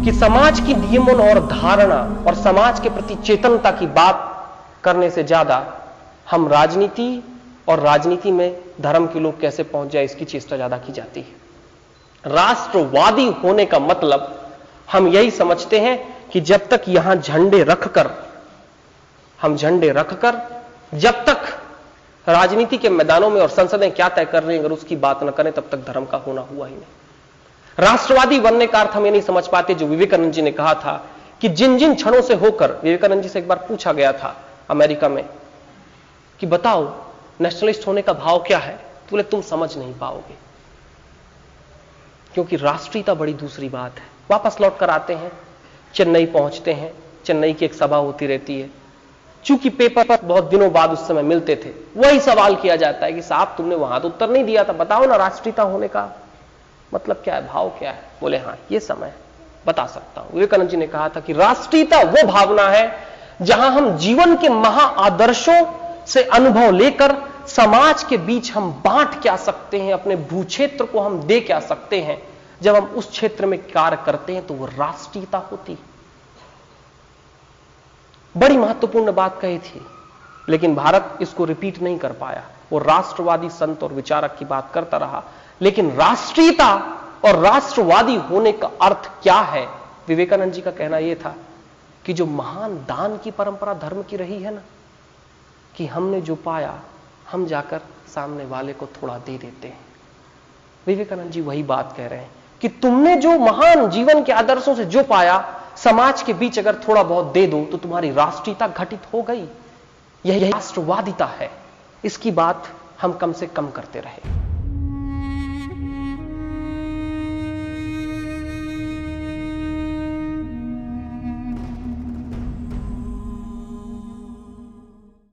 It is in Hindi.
कि समाज की नियमन और धारणा और समाज के प्रति चेतनता की बात करने से ज्यादा हम राजनीति और राजनीति में धर्म के लोग कैसे पहुंच जाए इसकी चेष्टा ज्यादा की जाती है। राष्ट्रवादी होने का मतलब हम यही समझते हैं कि जब तक यहां झंडे रखकर जब तक राजनीति के मैदानों में और संसदें क्या तय कर रही हैं अगर उसकी बात न करें तब तक धर्म का होना हुआ ही नहीं। राष्ट्रवादी बनने का अर्थ हम ये नहीं समझ पाते जो विवेकानंद जी ने कहा था कि जिन जिन क्षणों से होकर, विवेकानंद जी से एक बार पूछा गया था अमेरिका में कि बताओ नेशनलिस्ट होने का भाव क्या है, तो बोले तुम समझ नहीं पाओगे, क्योंकि राष्ट्रीयता बड़ी दूसरी बात है। वापस लौट कर आते हैं, चेन्नई पहुंचते हैं, चेन्नई की एक सभा होती रहती है। चूंकि पेपर पर बहुत दिनों बाद उस समय मिलते थे, वही सवाल किया जाता है कि साहब तुमने वहां तो उत्तर नहीं दिया था, बताओ ना राष्ट्रीयता होने का मतलब क्या है, भाव क्या है। बोले हाँ ये समय बता सकता हूं। विवेकानंद जी ने कहा था कि राष्ट्रीयता वो भावना है जहां हम जीवन के महाआदर्शों से अनुभव लेकर समाज के बीच हम बांट क्या सकते हैं, अपने भूक्षेत्र को हम दे क्या सकते हैं। जब हम उस क्षेत्र में कार्य करते हैं तो वो राष्ट्रीयता होती। बड़ी महत्वपूर्ण बात कही थी, लेकिन भारत इसको रिपीट नहीं कर पाया। वो राष्ट्रवादी संत और विचारक की बात करता रहा, लेकिन राष्ट्रीयता और राष्ट्रवादी होने का अर्थ क्या है। विवेकानंद जी का कहना यह था कि जो महान दान की परंपरा धर्म की रही है ना, कि हमने जो पाया हम जाकर सामने वाले को थोड़ा दे देते हैं। विवेकानंद जी वही बात कह रहे हैं कि तुमने जो महान जीवन के आदर्शों से जो पाया, समाज के बीच अगर थोड़ा बहुत दे दो तो तुम्हारी राष्ट्रीयता घटित हो गई। यह राष्ट्रवादिता है। इसकी बात हम कम से कम करते रहे।